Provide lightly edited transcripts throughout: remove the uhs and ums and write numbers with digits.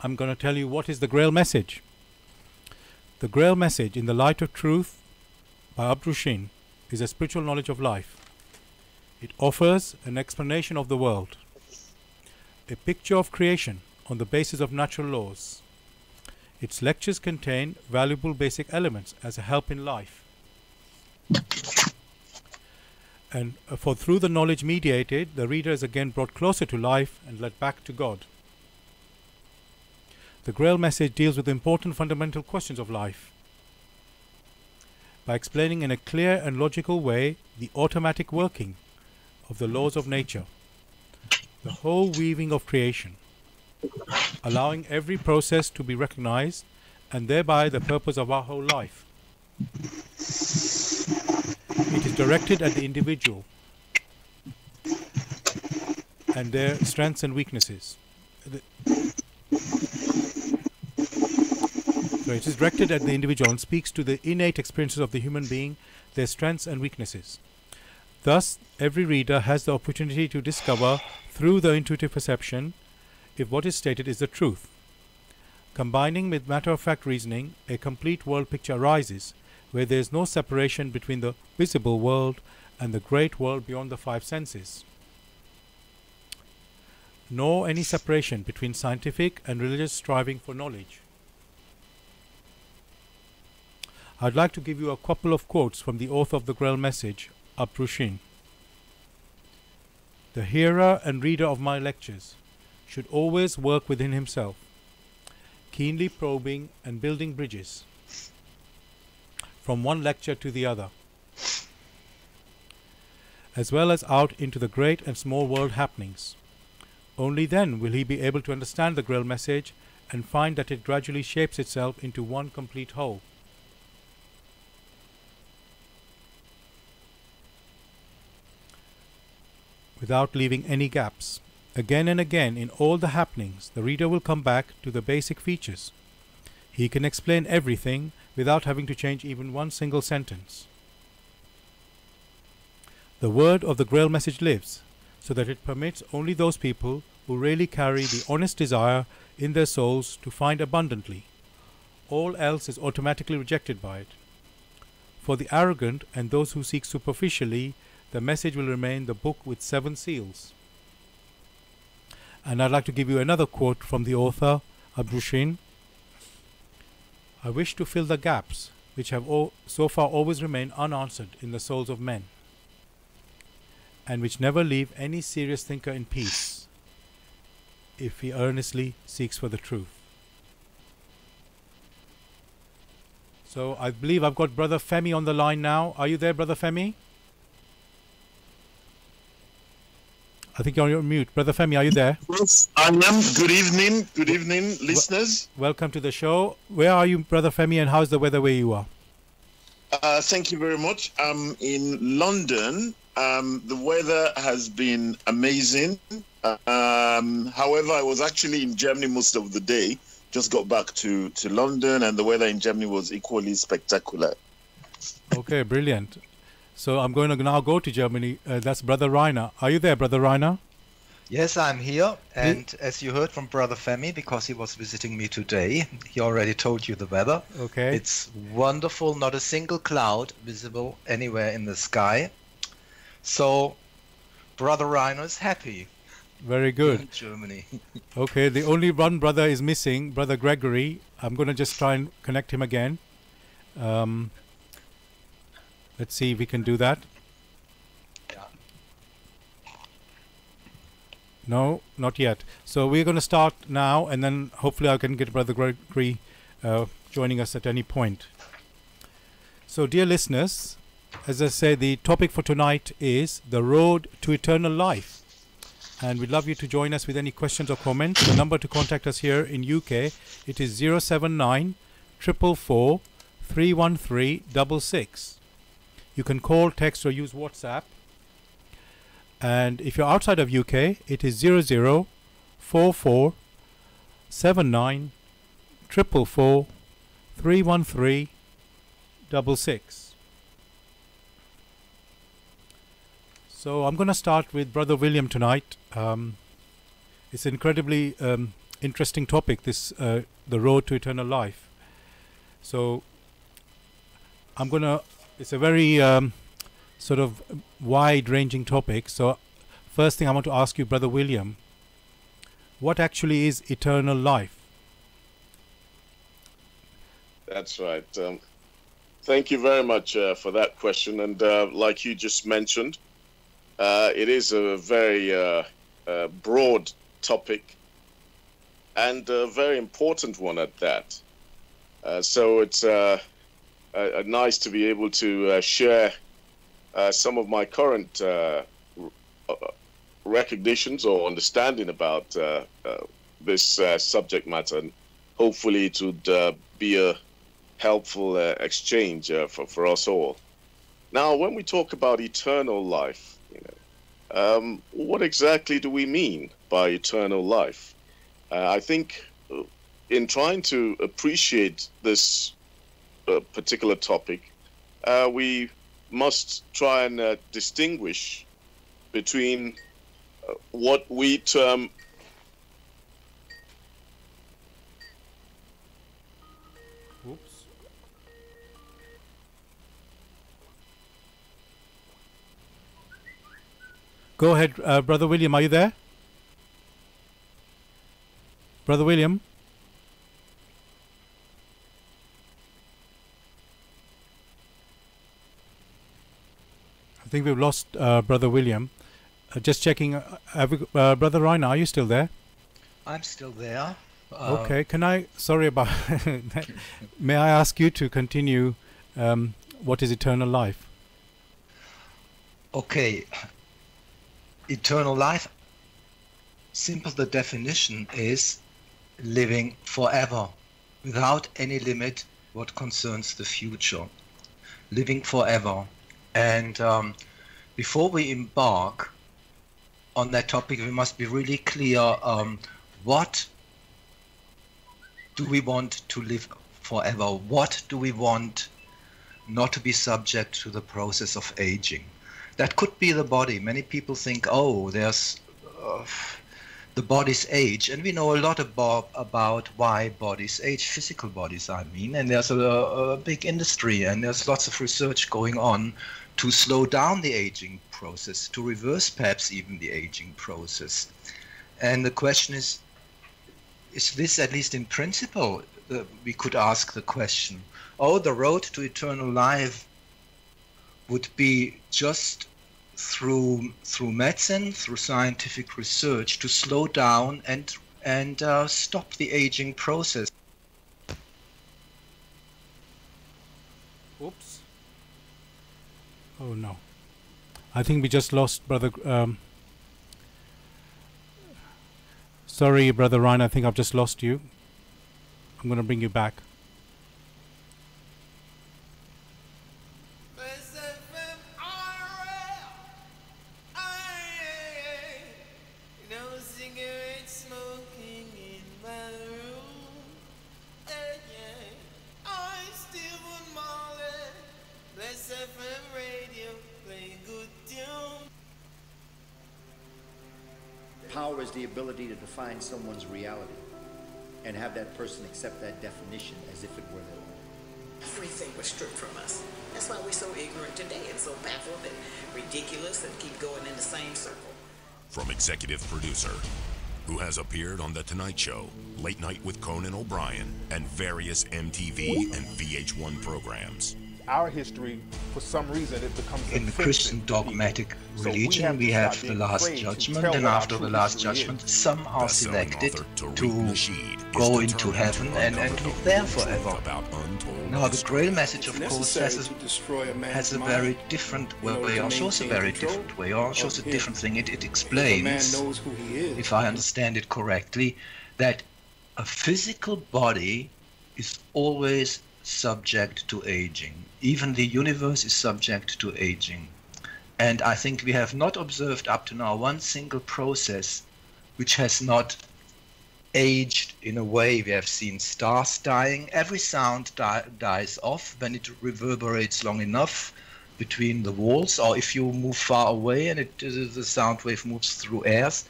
I'm going to tell you what is the Grail message. The Grail message in the light of truth by Abdushin is a spiritual knowledge of life. It offers an explanation of the world, a picture of creation on the basis of natural laws. Its lectures contain valuable basic elements as a help in life. And for through the knowledge mediated, the reader is again brought closer to life and led back to God. The Grail message deals with important fundamental questions of life by explaining in a clear and logical way the automatic working of the laws of nature, the whole weaving of creation, allowing every process to be recognized and thereby the purpose of our whole life. It is directed at the individual and their strengths and weaknesses. So it is directed at the individual and speaks to the innate experiences of the human being, their strengths and weaknesses. Thus, every reader has the opportunity to discover through the intuitive perception if what is stated is the truth. Combining with matter-of-fact reasoning, a complete world picture arises where there is no separation between the visible world and the great world beyond the five senses, nor any separation between scientific and religious striving for knowledge. I'd like to give you a couple of quotes from the author of the Grail message, Abdushin. The hearer and reader of my lectures should always work within himself, keenly probing and building bridges from one lecture to the other, as well as out into the great and small world happenings. Only then will he be able to understand the Grail message and find that it gradually shapes itself into one complete whole. Without leaving any gaps. Again and again in all the happenings, the reader will come back to the basic features. He can explain everything without having to change even one single sentence. The word of the Grail message lives, so that it permits only those people who really carry the honest desire in their souls to find abundantly. All else is automatically rejected by it. For the arrogant and those who seek superficially, the message will remain the book with 7 seals. And I'd like to give you another quote from the author, Abdushin. I wish to fill the gaps which have so far always remained unanswered in the souls of men, and which never leave any serious thinker in peace if he earnestly seeks for the truth. So I believe I've got Brother Femi on the line now. Are you there, Brother Femi? I think you're on mute. Brother Femi, are you there? Yes, I am. Good evening, listeners. Welcome to the show. Where are you, Brother Femi, and how's the weather where you are? Thank you very much. I'm in London. The weather has been amazing. However, I was actually in Germany most of the day. Just got back to London, and the weather in Germany was equally spectacular. Okay, brilliant. So I'm going to now go to Germany. That's Brother Rainer. Are you there, Brother Rainer? Yes, I'm here. And as you heard from Brother Femi, because he was visiting me today, he already told you the weather. Okay. It's wonderful. Not a single cloud visible anywhere in the sky. So Brother Rainer is happy. Very good. In Germany. Okay, the only one brother is missing, Brother Gregory. I'm going to just try and connect him again. Let's see if we can do that. Yeah. No, not yet. So we're going to start now, and then hopefully I can get Brother Gregory joining us at any point. So dear listeners, as I say, the topic for tonight is the road to eternal life. And we'd love you to join us with any questions or comments. The number to contact us here in UK, it is 079 444 31366. You can call, text or use WhatsApp. And if you're outside of UK, it is 0044 79 444 31366. So I'm going to start with Brother William tonight. It's incredibly interesting topic, this the road to eternal life. So it's a very sort of wide-ranging topic. So first thing I want to ask you, Brother William, what actually is eternal life? That's right. Thank you very much for that question. And like you just mentioned, it is a very broad topic and a very important one at that. So it's nice to be able to share some of my current recognitions or understanding about this subject matter, and hopefully it would be a helpful exchange for us all. Now, when we talk about eternal life, what exactly do we mean by eternal life? I think in trying to appreciate this particular topic, we must try and distinguish between what we term Go ahead, Brother William, are you there? Brother William? I think we've lost Brother William. Just checking, Brother Ryan, are you still there? I'm still there. Okay, sorry about may I ask you to continue what is eternal life? Okay. Eternal life, simple the definition is living forever, without any limit what concerns the future. Living forever. And before we embark on that topic, we must be really clear, what do we want to live forever? What do we want not to be subject to the process of aging? That could be the body. Many people think, oh, there's the body's age. And we know a lot about why bodies age, physical bodies, I mean. And there's a big industry and there's lots of research going on to slow down the aging process, to reverse perhaps even the aging process. And the question is this, at least in principle, we could ask the question, oh, the road to eternal life would be just through medicine, through scientific research, to slow down and stop the aging process. Oops. Oh no. I think we just lost Brother... sorry, Brother Ryan, I think I've just lost you. I'm going to bring you back. Power is the ability to define someone's reality and have that person accept that definition as if it were their own. Everything was stripped from us. That's why we're so ignorant today and so baffled and ridiculous and keep going in the same circle. From executive producer, who has appeared on The Tonight Show, Late Night with Conan O'Brien, and various MTV and VH1 programs. Our history, for some reason, it becomes in the Christian dogmatic religion, we have the Last Judgment, and after the Last Judgment, some are selected to go into heaven and live there forever. Now, the Grail message, of course, has a very different way, or shows a very different way, or shows a different thing. It explains, if I understand it correctly, that a physical body is always subject to aging. Even the universe is subject to aging. And I think we have not observed up to now one single process which has not aged in a way. We have seen stars dying. Every sound dies off when it reverberates long enough between the walls, or if you move far away and the sound wave moves through airs,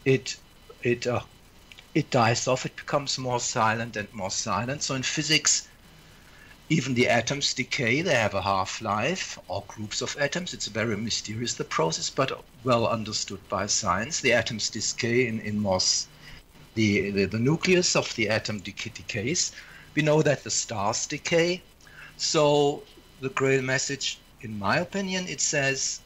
it it dies off, it becomes more silent and more silent. So in physics, even the atoms decay, they have a half-life, or groups of atoms. It's very mysterious, the process, but well understood by science. The atoms decay in Moss. The nucleus of the atom decays. We know that the stars decay. So the Grail message, in my opinion, it says,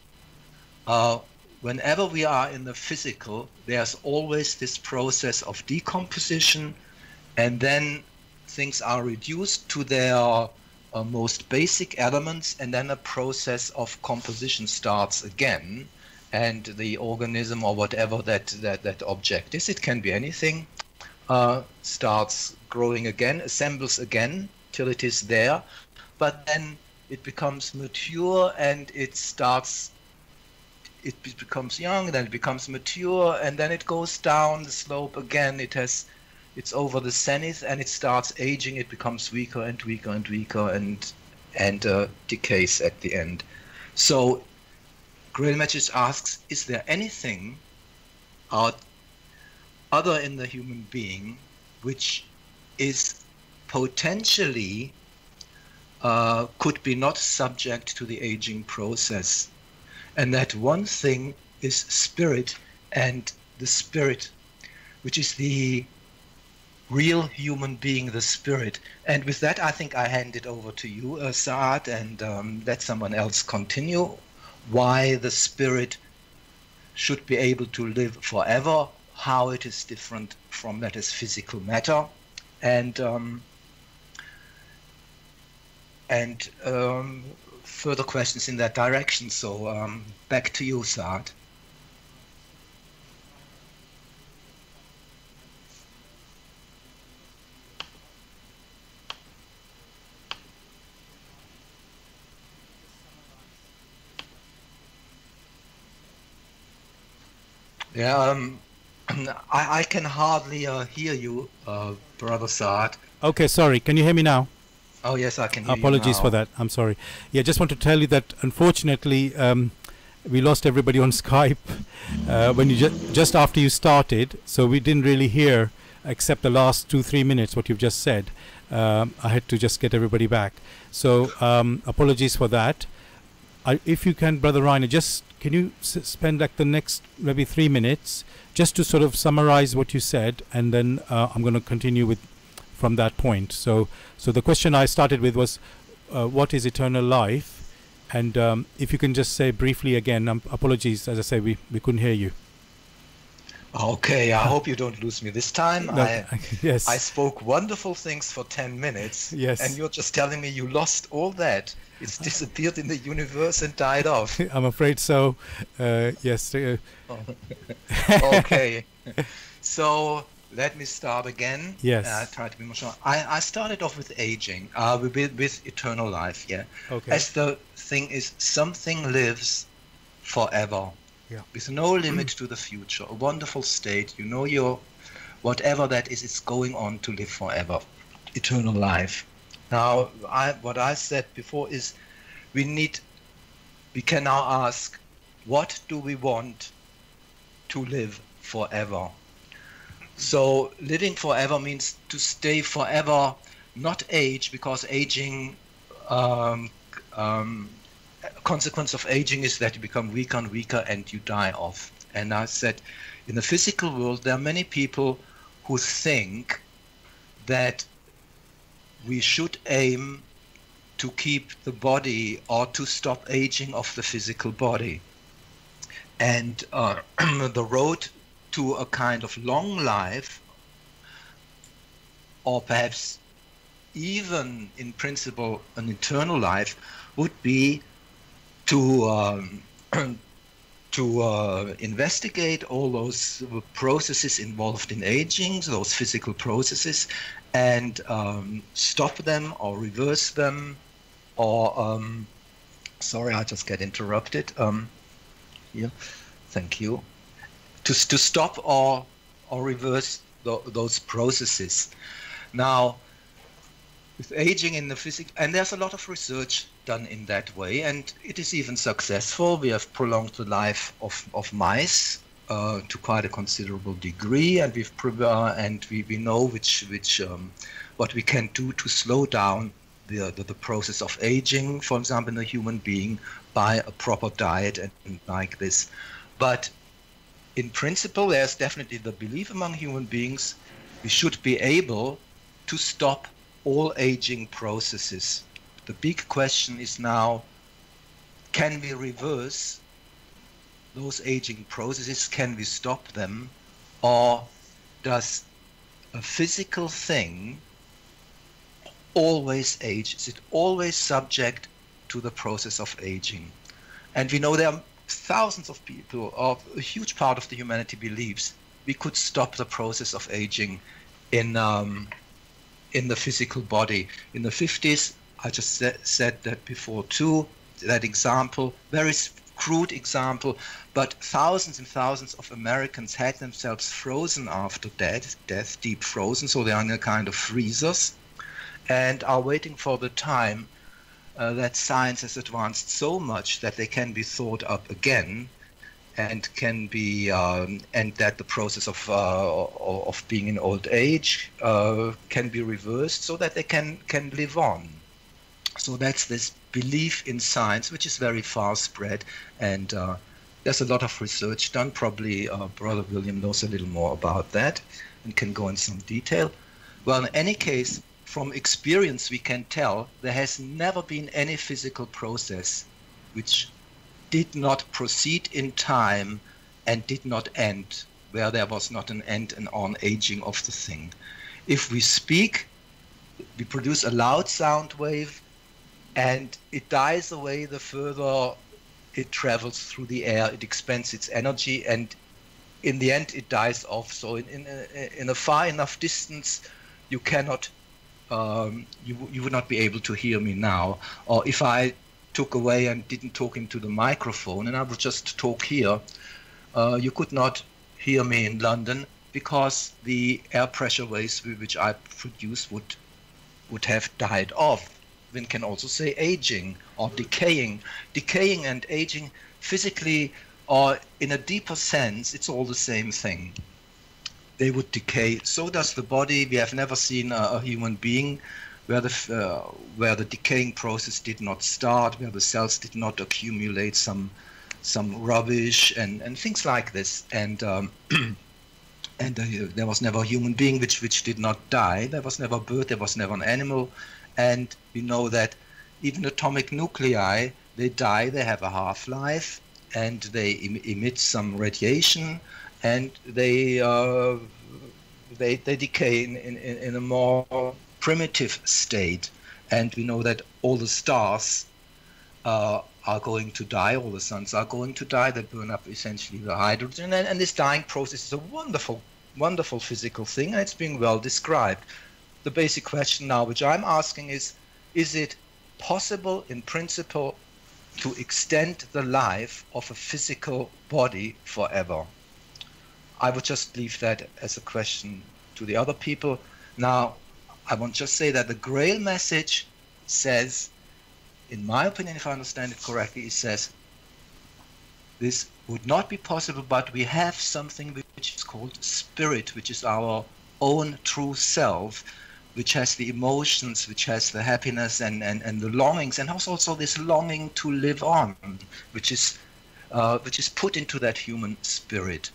whenever we are in the physical, there's always this process of decomposition, and then things are reduced to their most basic elements, and then a process of composition starts again, and the organism or whatever that object is, it can be anything, starts growing again, assembles again till it is there, but then it becomes mature and it becomes young, then it becomes mature, and then it goes down the slope again. It's over the zenith, and it starts aging. It becomes weaker and weaker and weaker, and decays at the end. So Grail Message asks, is there anything other in the human being which is potentially could be not subject to the aging process? And that one thing is spirit, and the spirit, which is the real human being, the spirit. And with that, I think I hand it over to you, Sard, and let someone else continue. Why the spirit should be able to live forever, how it is different from that is physical matter, and further questions in that direction. So back to you, Sard. Yeah, I can hardly hear you, Brother Sard. Okay, sorry. Can you hear me now? Oh yes, I can hear Apologies you now. for that. I'm sorry. Yeah, just want to tell you that unfortunately we lost everybody on Skype when you just after you started, so we didn't really hear except the last 2-3 minutes what you've just said. I had to just get everybody back. So apologies for that. If you can, Brother Rainer, just can you spend like the next maybe 3 minutes just to sort of summarize what you said, and then I'm going to continue with from that point. So the question I started with was, what is eternal life? And if you can just say briefly again, apologies, as I say, we couldn't hear you. Okay, I hope you don't lose me this time. No, yes. I spoke wonderful things for 10 minutes, yes. And you're just telling me you lost all that. It's disappeared in the universe and died off. I'm afraid so, yes. Okay, so let me start again. Yes. Try to be more sure. I started off with aging, with eternal life, yeah. Okay. As the thing is, something lives forever. Yeah. With no limit to the future, a wonderful state. You know, your whatever that is, it's going on to live forever, eternal life. Now, what I said before is, we can now ask, what do we want to live forever? So living forever means to stay forever, not age, because aging, consequence of aging is that you become weaker and weaker and you die off. And I said, in the physical world, there are many people who think that we should aim to keep the body or to stop aging of the physical body. And the road to a kind of long life, or perhaps even in principle an eternal life, would be to investigate all those processes involved in aging, those physical processes, and stop them or reverse them, or sorry, I just get interrupted. Yeah, thank you. To stop or reverse those processes. Now, with aging in the physics, and there's a lot of research done in that way, and it is even successful. We have prolonged the life of mice to quite a considerable degree, and we know what we can do to slow down the process of aging, for example, in a human being by a proper diet and like this. But in principle, there's definitely the belief among human beings we should be able to stop all aging processes. The big question is now, can we reverse those aging processes? Can we stop them? Or does a physical thing always age? Is it always subject to the process of aging? And we know there are thousands of people, or a huge part of the humanity believes we could stop the process of aging in the physical body. In the 50s, I just said that before too, that example, very crude example, but thousands and thousands of Americans had themselves frozen after death, deep frozen, so they are in a kind of freezers, and are waiting for the time that science has advanced so much that they can be thought up again, and can be and that the process of being in old age can be reversed, so that they can live on. So that's this belief in science, which is very far spread, and there's a lot of research done. Probably Brother William knows a little more about that and can go in some detail. Well, in any case, from experience we can tell there has never been any physical process which did not proceed in time and did not end, where there was not an end and on aging of the thing. If we speak, we produce a loud sound wave, and it dies away the further it travels through the air. It expends its energy, and in the end it dies off. So in a far enough distance, you cannot, you would not be able to hear me now. Or if I took away and didn't talk into the microphone and I would just talk here, you could not hear me in London, because the air pressure waves which I produce would have died off. One can also say aging or decaying. Decaying and aging physically, or in a deeper sense, it's all the same thing. They would decay. So does the body. We have never seen a human being where the decaying process did not start, where the cells did not accumulate some rubbish and things like this. And there was never a human being which did not die. There was never a bird. There was never an animal. And we know that even atomic nuclei, they die, they have a half-life, and they emit some radiation, and they decay in a more primitive state. And we know that all the stars are going to die, all the suns are going to die, they burn up essentially the hydrogen, and this dying process is a wonderful, wonderful physical thing, and it's being well described. The basic question now which I'm asking is it possible in principle to extend the life of a physical body forever? I would just leave that as a question to the other people. Now, I want to just say that the Grail message says, in my opinion, if I understand it correctly, it says this would not be possible, but we have something which is called spirit, which is our own true self, which has the emotions, which has the happiness and the longings, and also this longing to live on, which is put into that human spirit.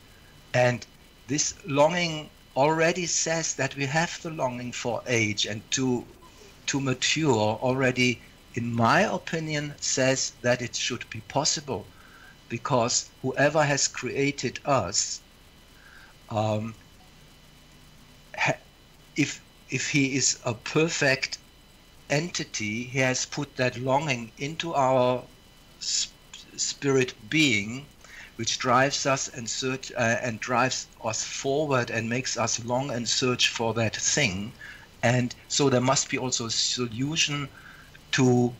And this longing already says that we have the longing for age and to mature already, in my opinion, says that it should be possible, because whoever has created us, if he is a perfect entity, he has put that longing into our spirit being, which drives us and drives us forward and makes us long and search for that thing. And so there must be also a solution to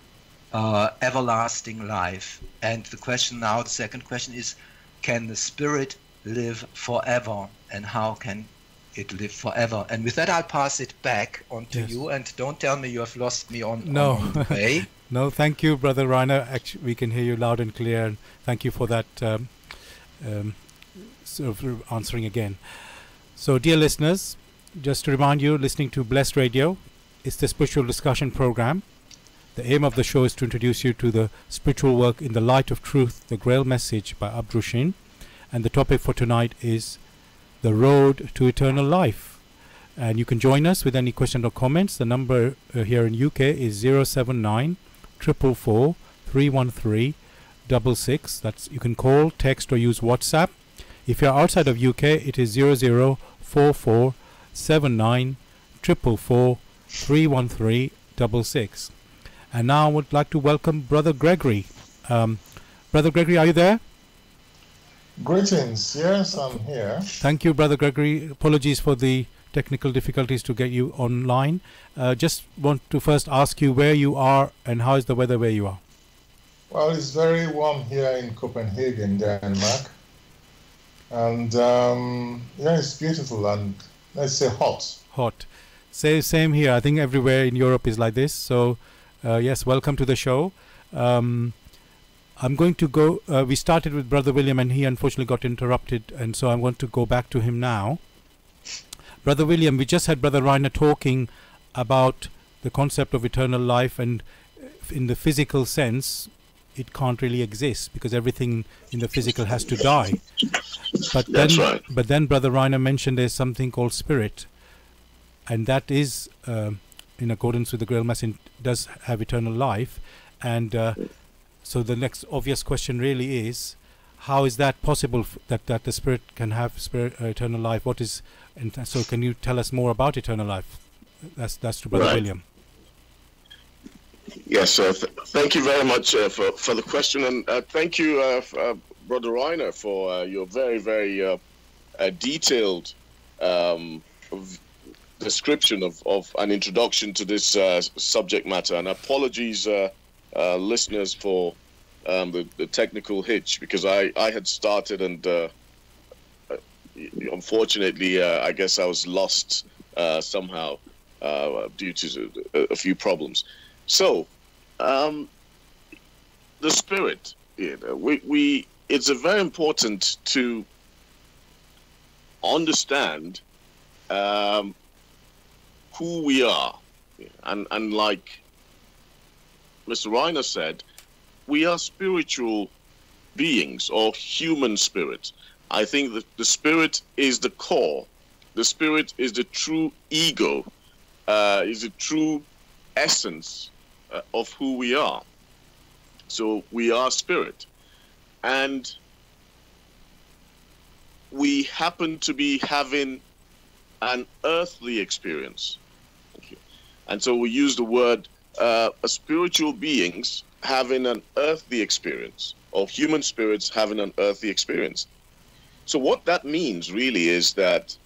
everlasting life. And the question now, the second question is, can the spirit live forever, and how can it live forever? And with that, I'll pass it back on to you, and don't tell me you have lost me on the way. No, thank you, Brother Rainer. Actually, we can hear you loud and clear, and thank you for that sort of answering again. So, dear listeners, just to remind you, listening to Blessed Radio, it's the spiritual discussion program. The aim of the show is to introduce you to the spiritual work in the light of truth, the Grail message by Abdrushin. And the topic for tonight is the road to eternal life. And you can join us with any questions or comments. The number here in UK is 079 444 313 66. That's, you can call, text, or use WhatsApp. If you are outside of UK, it is 0044 79 444 313 66. And now I would like to welcome Brother Gregory. Brother Gregory, are you there? Greetings. Yes, I'm here. Thank you, Brother Gregory. Apologies for the technical difficulties to get you online. Just want to first ask you where you are and how is the weather where you are? Well, it's very warm here in Copenhagen, Denmark. And yeah, it's beautiful and let's say hot. Hot. Same here. I think everywhere in Europe is like this. So, yes, welcome to the show. I'm going to go, we started with Brother William and he unfortunately got interrupted, and so I'm going to go back to him now. Brother William, we just had Brother Reiner talking about the concept of eternal life, and in the physical sense, it can't really exist because everything in the physical has to die. But That's right. But then Brother Reiner mentioned there's something called spirit, and that is, in accordance with the Grail message, does have eternal life. And so the next obvious question really is, how is that possible that the spirit can have eternal life? What is, and so can you tell us more about eternal life? That's to Brother Right. William. Yes, thank you very much for the question, and thank you, Brother Reiner, for your very, very detailed description of an introduction to this subject matter. And apologies, listeners, for the technical hitch, because I had started and unfortunately, I guess I was lost somehow due to a few problems. So, the spirit, it's very important to understand who we are. And like Mr. Reiner said, we are spiritual beings, or human spirits. I think that the spirit is the core. The spirit is the true ego, is the true essence of who we are. So we are spirit, and we happen to be having an earthly experience. And so we use the word spiritual beings having an earthly experience, or human spirits having an earthly experience. So what that means really is that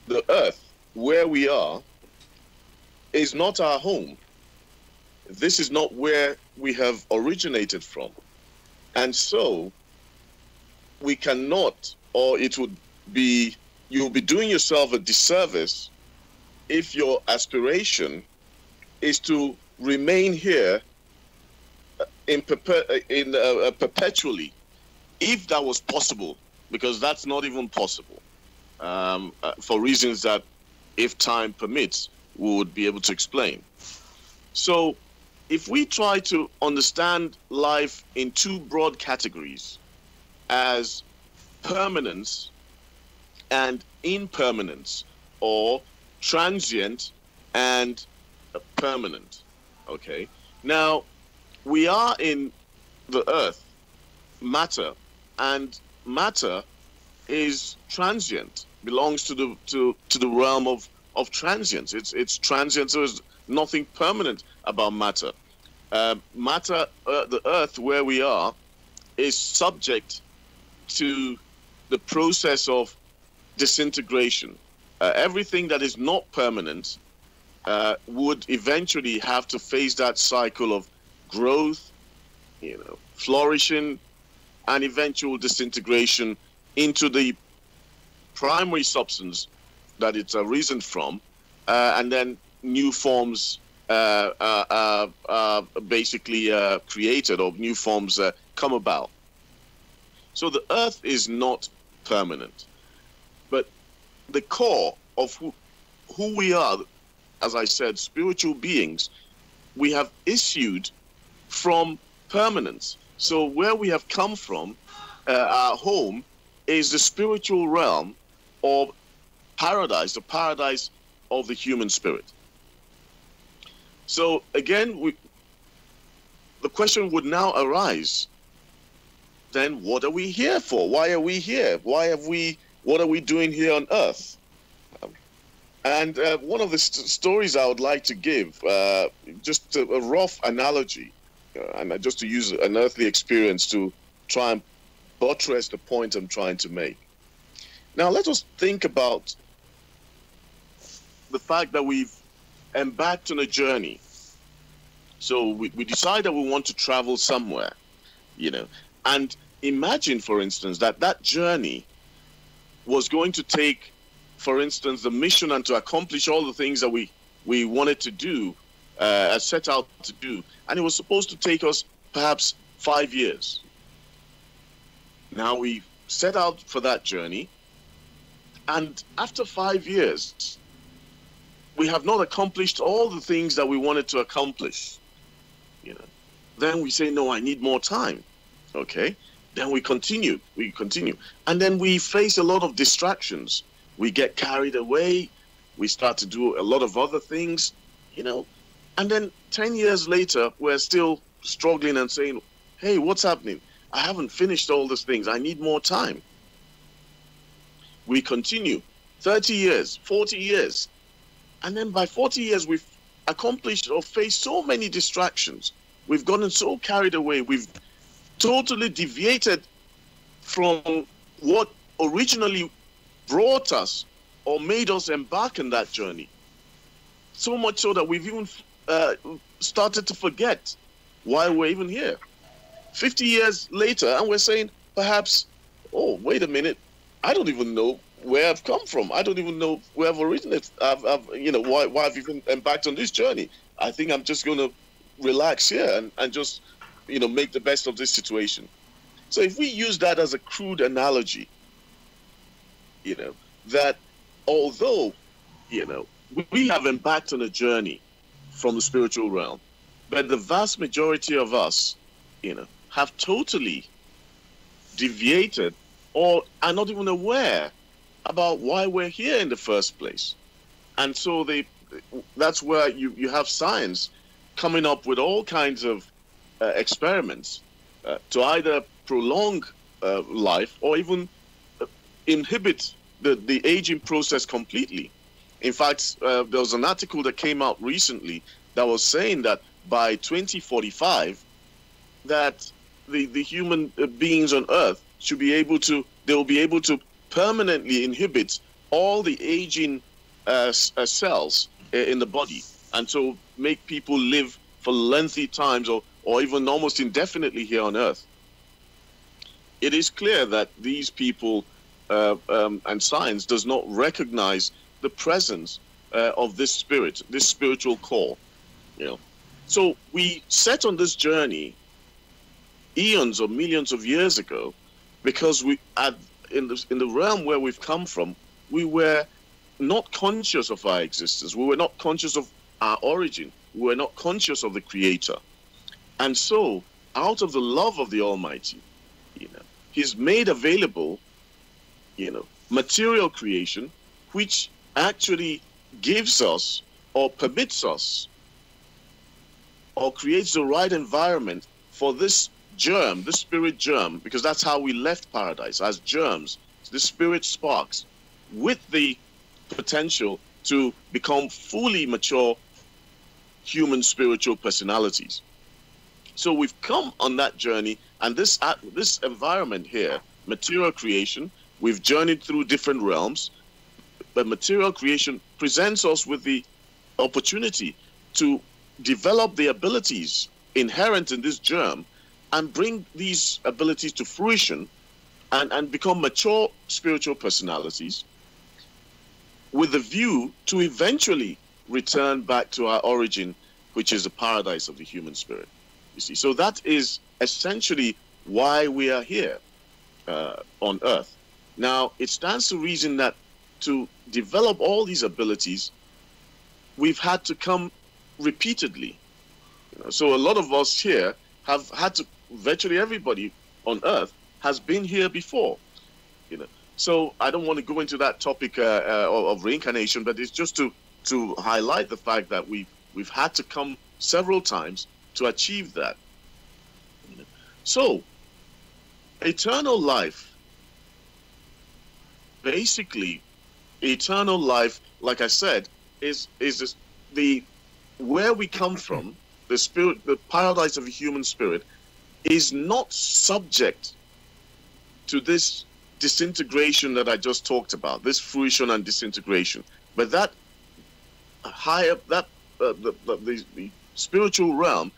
the earth, where we are, is not our home. This is not where we have originated from. And so we cannot, or it would be, you'll be doing yourself a disservice if your aspiration is to remain here perpetually, if that was possible, because that's not even possible, for reasons that, if time permits, we would be able to explain. So if we try to understand life in two broad categories, as permanence and impermanence, or transient and permanent, okay? Now, we are in the earth, matter, and matter is transient, belongs to the realm of transience. It's transient, so there's nothing permanent about matter. Matter, the earth where we are, is subject to the process of disintegration. Everything that is not permanent would eventually have to face that cycle of growth, flourishing, and eventual disintegration into the primary substance that it's arisen from, and then new forms basically created, or new forms come about. So the earth is not permanent. But the core of who we are, as I said, spiritual beings, we have issued from permanence. So where we have come from, our home, is the spiritual realm or paradise, the paradise of the human spirit. So again, the question would now arise, then what are we here for? Why are we here? What are we doing here on earth? And one of the stories I would like to give, just a rough analogy, and just to use an earthly experience to try and buttress the point I'm trying to make. Now, let us think about the fact that we've embarked on a journey. So we decide that we want to travel somewhere, and imagine, for instance, that journey was going to take, for instance, the mission and to accomplish all the things that we wanted to do, set out to do. And it was supposed to take us perhaps 5 years. Now we set out for that journey. And after 5 years, we have not accomplished all the things that we wanted to accomplish. Then we say, no, I need more time. Okay. Then we continue. And then we face a lot of distractions. We get carried away. We start to do a lot of other things, and then 10 years later, we're still struggling and saying, hey, what's happening? I haven't finished all these things. I need more time. We continue 30 years, 40 years. And then by 40 years, we've accomplished or faced so many distractions. We've gotten so carried away. We've totally deviated from what originally brought us or made us embark on that journey. So much so that we've even started to forget why we're even here. 50 years later, and we're saying, perhaps, oh, wait a minute, I don't even know where I've come from. I don't even know where I've originated. Why I've even embarked on this journey. I think I'm just going to relax here and just, make the best of this situation. So if we use that as a crude analogy, that although, we have embarked on a journey from the spiritual realm, but the vast majority of us, have totally deviated or are not even aware about why we're here in the first place. And so that's where you have science coming up with all kinds of experiments to either prolong life or even inhibit the aging process completely. In fact, there was an article that came out recently that was saying that by 2045, that the human beings on Earth they will be able to permanently inhibit all the aging cells in the body, and so make people live for lengthy times or even almost indefinitely here on Earth. It is clear that these people and science does not recognize the presence of this spirit, this spiritual core. So we set on this journey eons or millions of years ago because in the realm where we've come from, we were not conscious of our existence. We were not conscious of our origin. We were not conscious of the Creator. And so, out of the love of the Almighty, He's made available, material creation, which actually gives us or permits us or creates the right environment for this germ, this spirit germ, because that's how we left paradise, as germs, the spirit sparks, with the potential to become fully mature human spiritual personalities. So we've come on that journey, and this environment here, material creation, we've journeyed through different realms, but material creation presents us with the opportunity to develop the abilities inherent in this germ and bring these abilities to fruition and become mature spiritual personalities with the view to eventually return back to our origin, which is the paradise of the human spirit. You see, so that is essentially why we are here on Earth. Now, it stands to reason that to develop all these abilities, we've had to come repeatedly. So a lot of us here have had to, virtually everybody on Earth has been here before. So I don't want to go into that topic of reincarnation, but it's just to highlight the fact that we've had to come several times to achieve that. So eternal life, basically, eternal life, like I said, is the where we come from, the spirit, the paradise of the human spirit, is not subject to this disintegration that I just talked about, this fruition and disintegration. But that higher, the spiritual realm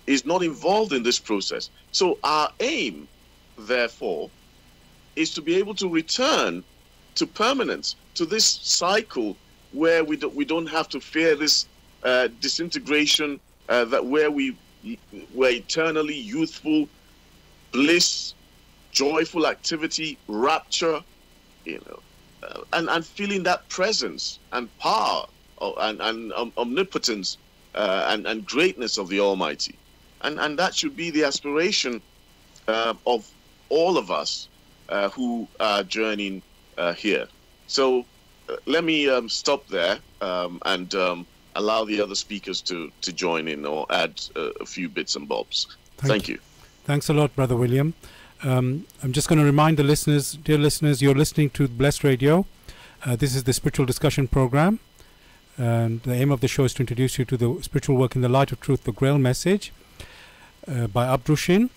is not involved in this process. So our aim, therefore, is to be able to return to permanence, to this cycle where we don't have to fear this disintegration, that where we're eternally youthful, bliss, joyful activity, rapture, and feeling that presence and power and omnipotence and greatness of the Almighty. And that should be the aspiration of all of us who are journeying here. So let me stop there and allow the other speakers to join in or add a few bits and bobs. Thank you. Thanks a lot, Brother William. I'm just going to remind the listeners, dear listeners, you're listening to Blessed Radio. This is the Spiritual Discussion Program. And the aim of the show is to introduce you to the spiritual work in the light of truth, the Grail message by Abdushin.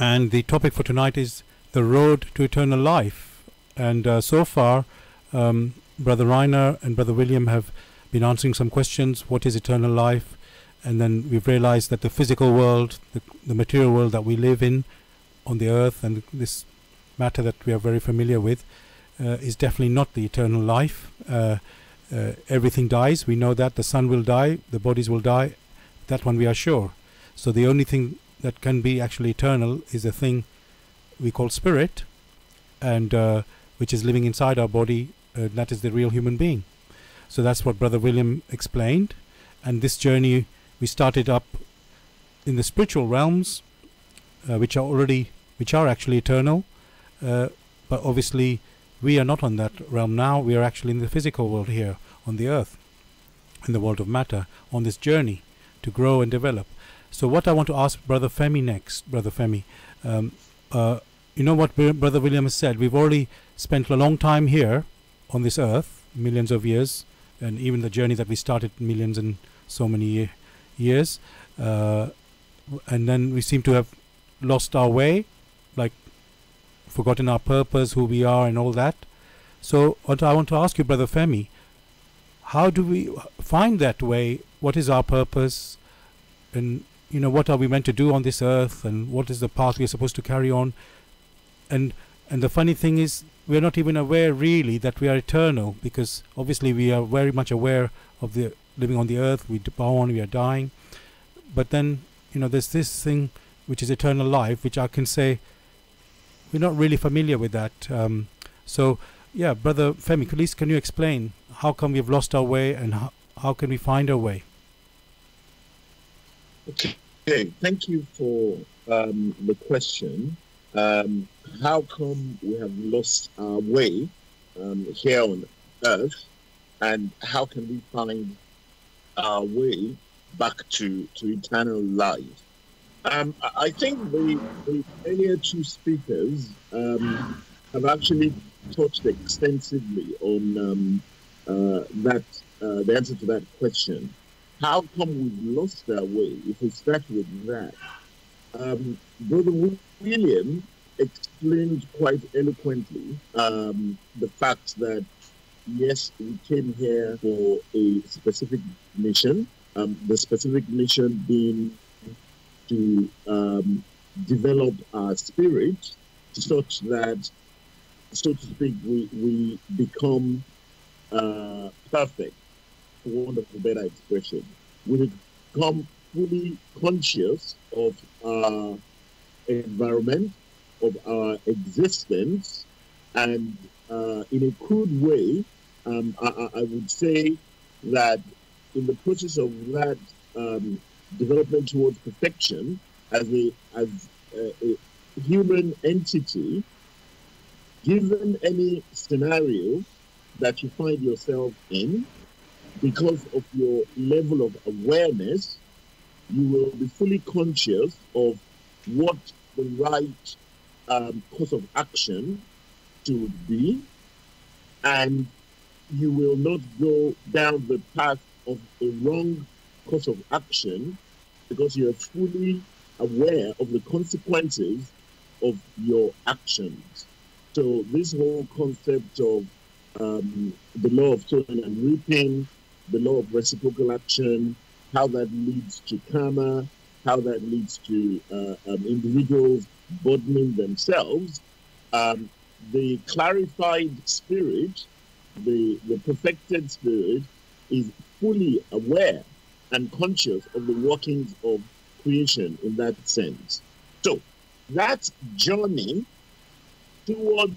And the topic for tonight is the road to eternal life. And so far, Brother Reiner and Brother William have been answering some questions. What is eternal life? And then we've realized that the physical world, the material world that we live in on the earth, and this matter that we are very familiar with, is definitely not the eternal life. Everything dies. We know that the sun will die, the bodies will die. That one we are sure. So the only thing that can be actually eternal is a thing we call spirit, and which is living inside our body. That is the real human being. So that's what Brother William explained. And this journey we started up in the spiritual realms, which are actually eternal. But obviously we are not on that realm now. We are actually in the physical world here on the earth, in the world of matter, on this journey to grow and develop. So what I want to ask Brother Femi next, Brother Femi, you know what Brother William has said, we've already spent a long time here on this earth, millions of years, and even the journey that we started millions and so many years, and then we seem to have lost our way, like forgotten our purpose, who we are and all that. So what I want to ask you, Brother Femi, how do we find that way? What is our purpose? And what are we meant to do on this earth? And what is the path we're supposed to carry on? And the funny thing is, we're not even aware really that we are eternal, because obviously we are very much aware of the living on the earth. We born, we are dying. But then, there's this thing which is eternal life, which I can say we're not really familiar with that. So, yeah, Brother Femi, please can you explain how come we've lost our way, and how can we find our way? Okay, thank you for the question. How come we have lost our way here on earth, and how can we find our way back to eternal life? I think the earlier two speakers have actually touched extensively on the answer to that question. How come we've lost our way? If we start with that, Brother William explained quite eloquently the fact that, yes, we came here for a specific mission, the specific mission being to develop our spirit such that, so to speak, we become perfect, for want of a better expression. We become fully conscious of our environment, of our existence, And in a crude way, I would say that in the process of that development towards perfection, as a human entity, given any scenario that you find yourself in, because of your level of awareness, you will be fully conscious of what the right course of action should be, and you will not go down the path of a wrong course of action because you are fully aware of the consequences of your actions. So this whole concept of the law of sowing and reaping, the law of reciprocal action, how that leads to karma, how that leads to individuals burdening themselves, the clarified spirit, the perfected spirit, is fully aware and conscious of the workings of creation in that sense. So that journey towards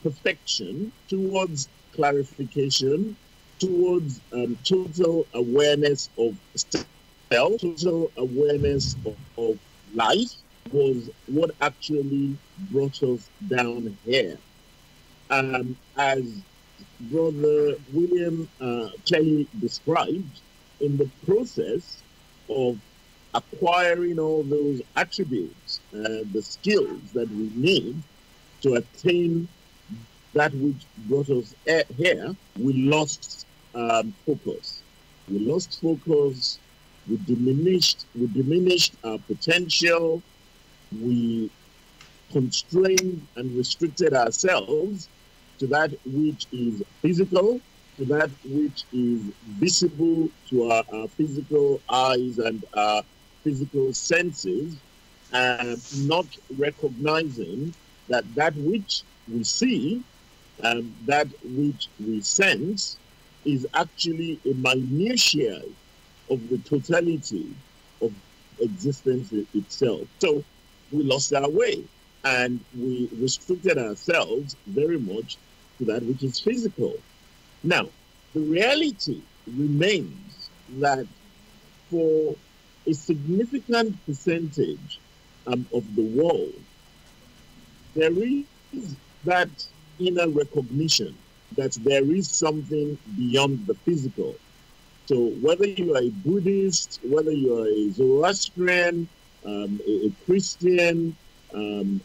perfection, towards clarification, towards total awareness of self, total awareness of life, was what actually brought us down here. As Brother William clearly described, in the process of acquiring all those attributes, the skills that we need to attain that which brought us here, we lost focus. We lost focus. We diminished our potential. We constrained and restricted ourselves to that which is physical, to that which is visible to our physical eyes and our physical senses, and not recognizing that that which we see and that which we sense is actually a minutiae of the totality of existence itself. So we lost our way and we restricted ourselves very much to that which is physical. Now, the reality remains that for a significant percentage of the world, there is that inner recognition that there is something beyond the physical. So whether you are a Buddhist, whether you are a Zoroastrian, a Christian, a